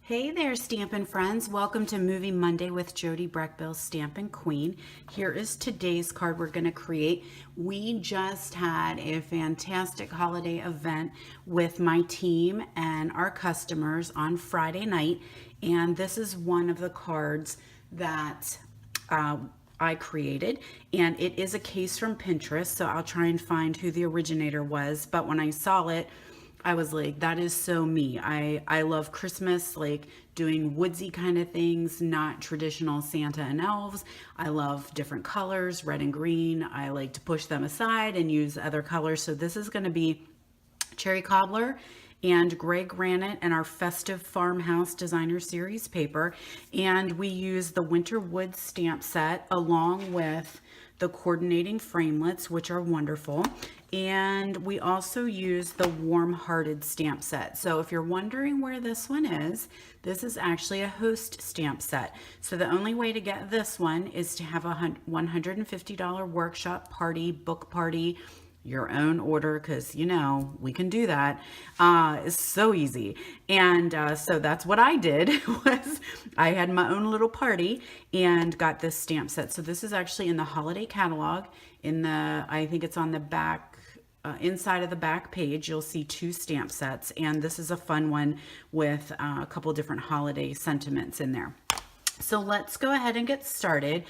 Hey there, Stampin' friends. Welcome to Movie Monday with Jody Breckbill's Stampin' Queen. Here is today's card we're going to create. We just had a fantastic holiday event with my team and our customers on Friday night, and this is one of the cards that I created, and it is a case from Pinterest, so I'll try and find who the originator was, but when I saw it, I was like, that is so me. I love Christmas, like doing woodsy kind of things, not traditional Santa and elves. I love different colors, red and green. I like to push them aside and use other colors. So this is going to be Cherry Cobbler and Gray Granite and our Festive Farmhouse Designer Series paper. And we use the Winter Wood stamp set along with the coordinating framelits, which are wonderful. And we also use the Warm Hearted stamp set. So if you're wondering where this one is, this is actually a host stamp set. So the only way to get this one is to have a $150 workshop party, book party, your own order, because you know we can do that. It's so easy. And so that's what I did. Was I had my own little party and got this stamp set. So this is actually in the holiday catalog. In the, I think it's on the back, inside of the back page, you'll see 2 stamp sets, and this is a fun one with a couple different holiday sentiments in there. So let's go ahead and get started.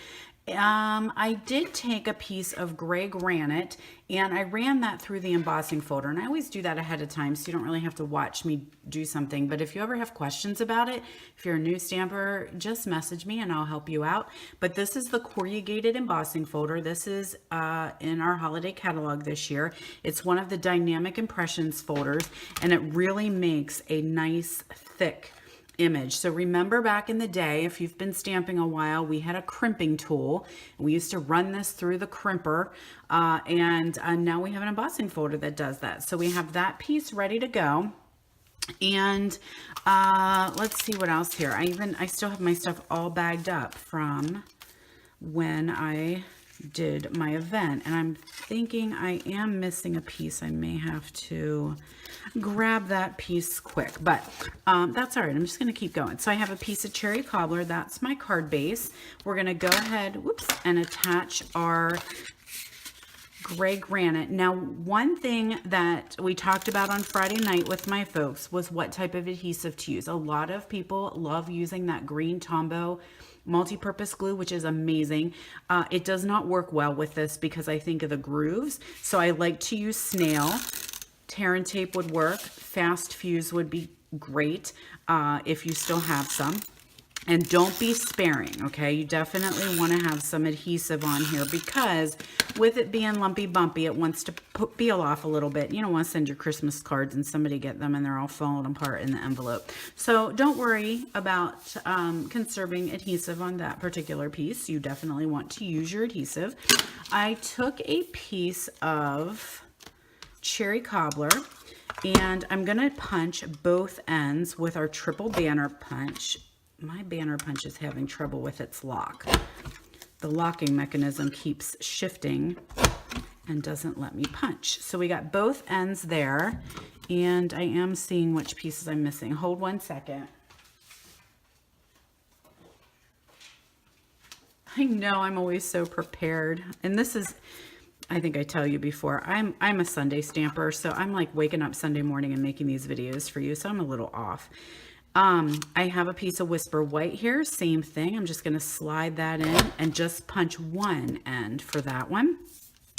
I did take a piece of Gray Granite and I ran that through the embossing folder, and I always do that ahead of time so you don't really have to watch me do something. But if you ever have questions about it, if you're a new stamper, just message me and I'll help you out. But this is the Corrugated embossing folder. This is in our holiday catalog this year. It's one of the dynamic impressions folders, and it really makes a nice thick image. So remember back in the day, if you've been stamping a while, we had a crimping tool. We used to run this through the crimper, and now we have an embossing folder that does that. So we have that piece ready to go. And let's see what else here. I still have my stuff all bagged up from when I did my event, and I'm thinking I am missing a piece. I may have to grab that piece quick, but that's all right. I'm just going to keep going. So I have a piece of Cherry Cobbler. That's my card base. We're going to go ahead, whoops, and attach our Gray Granite. Now, one thing that we talked about on Friday night with my folks was what type of adhesive to use. A lot of people love using that green Tombow multi-purpose glue, which is amazing. It does not work well with this because I think of the grooves. So I like to use snail. Tear and tape would work. Fast fuse would be great if you still have some. And don't be sparing, okay? You definitely want to have some adhesive on here because with it being lumpy bumpy, it wants to peel off a little bit. You don't want to send your Christmas cards and somebody get them and they're all falling apart in the envelope. So don't worry about conserving adhesive on that particular piece. You definitely want to use your adhesive. I took a piece of Cherry Cobbler, and I'm going to punch both ends with our triple banner punch. My banner punch is having trouble with its lock. The locking mechanism keeps shifting and doesn't let me punch. So we got both ends there, and I am seeing which pieces I'm missing. Hold one second. I know I'm always so prepared, and this is, I think I tell you before, I'm a Sunday stamper, so I'm like waking up Sunday morning and making these videos for you, so I'm a little off. I have a piece of Whisper White here, same thing. I'm just going to slide that in and just punch one end for that one.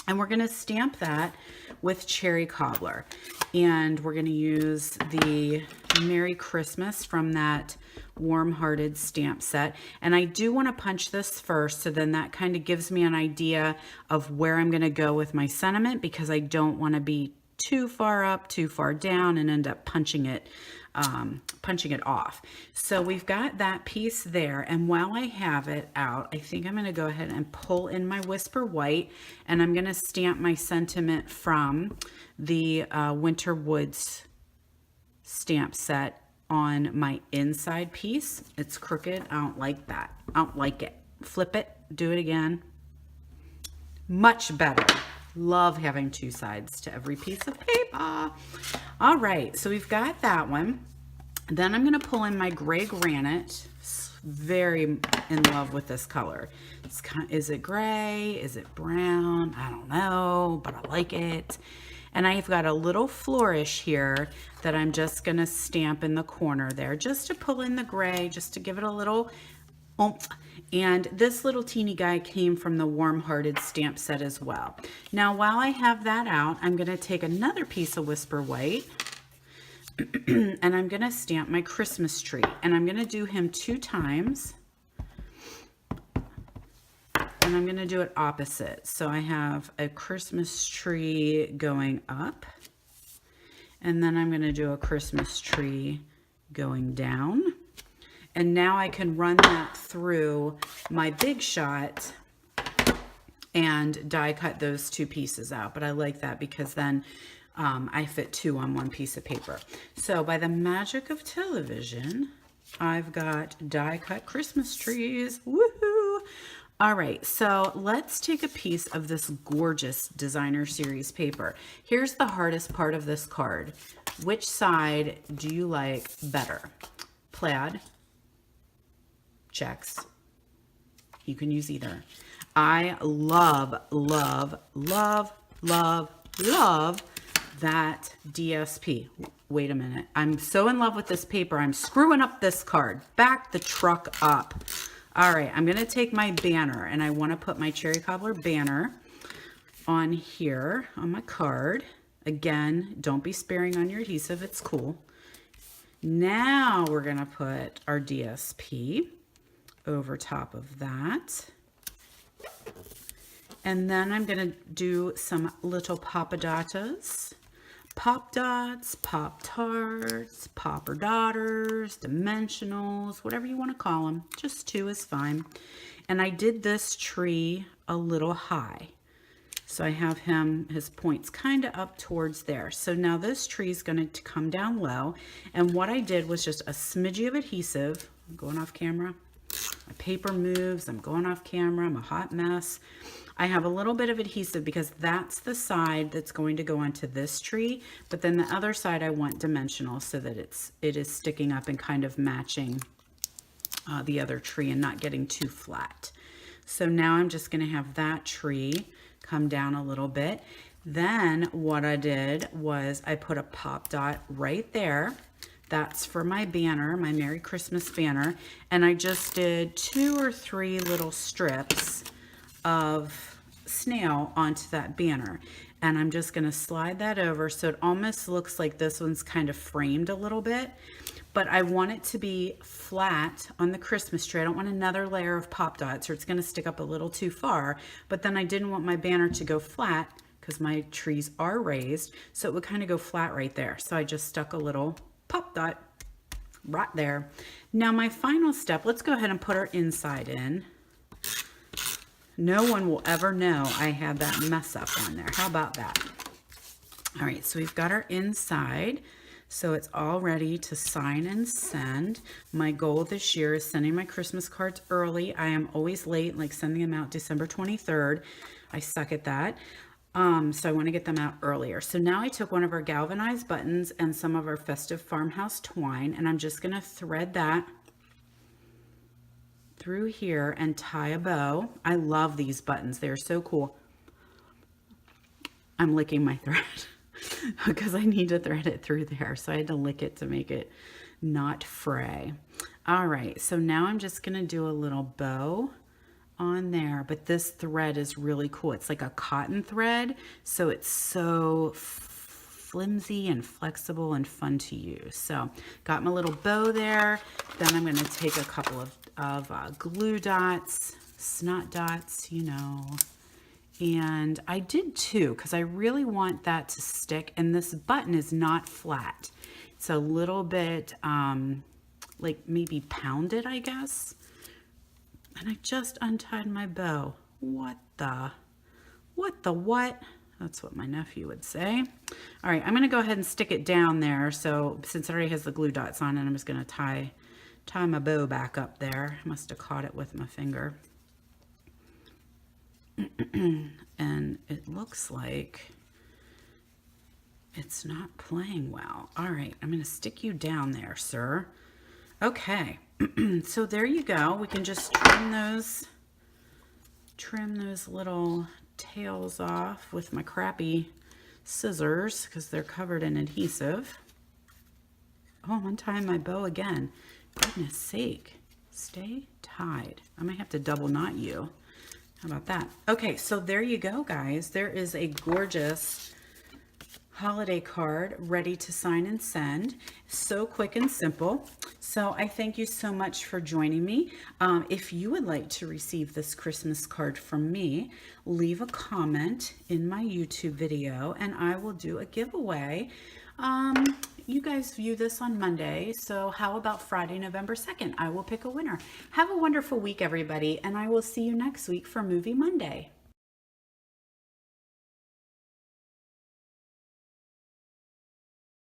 And we're going to stamp that with Cherry Cobbler. And we're going to use the Merry Christmas from that Warm Hearted stamp set. And I do want to punch this first, so then that kind of gives me an idea of where I'm going to go with my sentiment, because I don't want to be too far up, too far down, and end up punching it off. So we've got that piece there, and while I have it out, I think I'm going to go ahead and pull in my Whisper White, and I'm going to stamp my sentiment from the Winter Woods stamp set on my inside piece. It's crooked. I don't like that. I don't like it. Flip it. Do it again. Much better. Love having 2 sides to every piece of paper. All right, so we've got that one. Then I'm going to pull in my gray granite. Very in love with this color. It's is it gray? Is it brown? I don't know, but I like it. And I've got a little flourish here that I'm just going to stamp in the corner there, just to pull in the gray, just to give it a little oomph. And this little teeny guy came from the Warm-Hearted stamp set as well. Now, while I have that out, I'm going to take another piece of Whisper White and I'm going to stamp my Christmas tree. And I'm going to do him 2 times. And I'm going to do it opposite. So I have a Christmas tree going up. And then I'm going to do a Christmas tree going down. And now I can run that through my Big Shot and die cut those 2 pieces out. But I like that because then I fit 2 on 1 piece of paper. So by the magic of television, I've got die cut Christmas trees. Woohoo! All right, so let's take a piece of this gorgeous designer series paper. Here's the hardest part of this card. Which side do you like better? Plaid, checks. You can use either. I love, love, love, love, love that DSP. Wait a minute. I'm so in love with this paper. I'm screwing up this card. Back the truck up. All right, I'm going to take my banner and I want to put my Cherry Cobbler banner on here on my card. Again, don't be sparing on your adhesive. It's cool. Now we're going to put our DSP over top of that. And then I'm going to do some little Pop-A-Dotas. Pop dots, Pop Tarts, Popper Daughters, Dimensionals, whatever you want to call them. Just 2 is fine. And I did this tree a little high. So I have his points kind of up towards there. So now this tree is going to come down low. And what I did was just a smidgy of adhesive. I'm going off camera. My paper moves. I'm going off camera. I'm a hot mess. I have a little bit of adhesive because that's the side that's going to go onto this tree, but then the other side I want dimensional so that it is sticking up and kind of matching the other tree and not getting too flat. So now I'm just going to have that tree come down a little bit. Then what I did was I put a pop dot right there. That's for my banner, my Merry Christmas banner, and I just did 2 or 3 little strips of snail onto that banner, and I'm just going to slide that over so it almost looks like this one's kind of framed a little bit, but I want it to be flat on the Christmas tree. I don't want another layer of pop dots or it's going to stick up a little too far, but then I didn't want my banner to go flat because my trees are raised, so it would kind of go flat right there. So I just stuck a little pop dot right there. Now my final step, let's go ahead and put our inside in. No one will ever know I had that mess up on there. How about that? All right, so we've got our inside. So it's all ready to sign and send. My goal this year is sending my Christmas cards early. I am always late, like sending them out December 23rd. I suck at that. So I want to get them out earlier. So now I took one of our galvanized buttons and some of our Festive Farmhouse twine, and I'm just going to thread that through here and tie a bow. I love these buttons. They're so cool. I'm licking my thread because I need to thread it through there. So I had to lick it to make it not fray. All right, so now I'm just going to do a little bow on there, but this thread is really cool. It's like a cotton thread, so it's so flimsy and flexible and fun to use. So got my little bow there. Then I'm going to take a couple of glue dots, snot dots, you know, and I did 2 because I really want that to stick, and this button is not flat. It's a little bit like maybe pounded, I guess. And I just untied my bow. What? That's what my nephew would say. All right, I'm going to go ahead and stick it down there. So since it already has the glue dots on it, I'm just going to tie my bow back up there. I must have caught it with my finger. And it looks like It's not playing well. All right, I'm going to stick you down there, sir. Okay, so there you go. We can just trim those little tails off with my crappy scissors because they're covered in adhesive. Oh, I'm untying my bow again. Goodness sake. Stay tied. I might have to double knot you. How about that? Okay, so there you go, guys. There is a gorgeous holiday card ready to sign and send. So quick and simple. So I thank you so much for joining me. If you would like to receive this Christmas card from me, leave a comment in my YouTube video and I will do a giveaway. You guys view this on Monday, so how about Friday, November 2nd? I will pick a winner. Have a wonderful week, everybody, and I will see you next week for Movie Monday.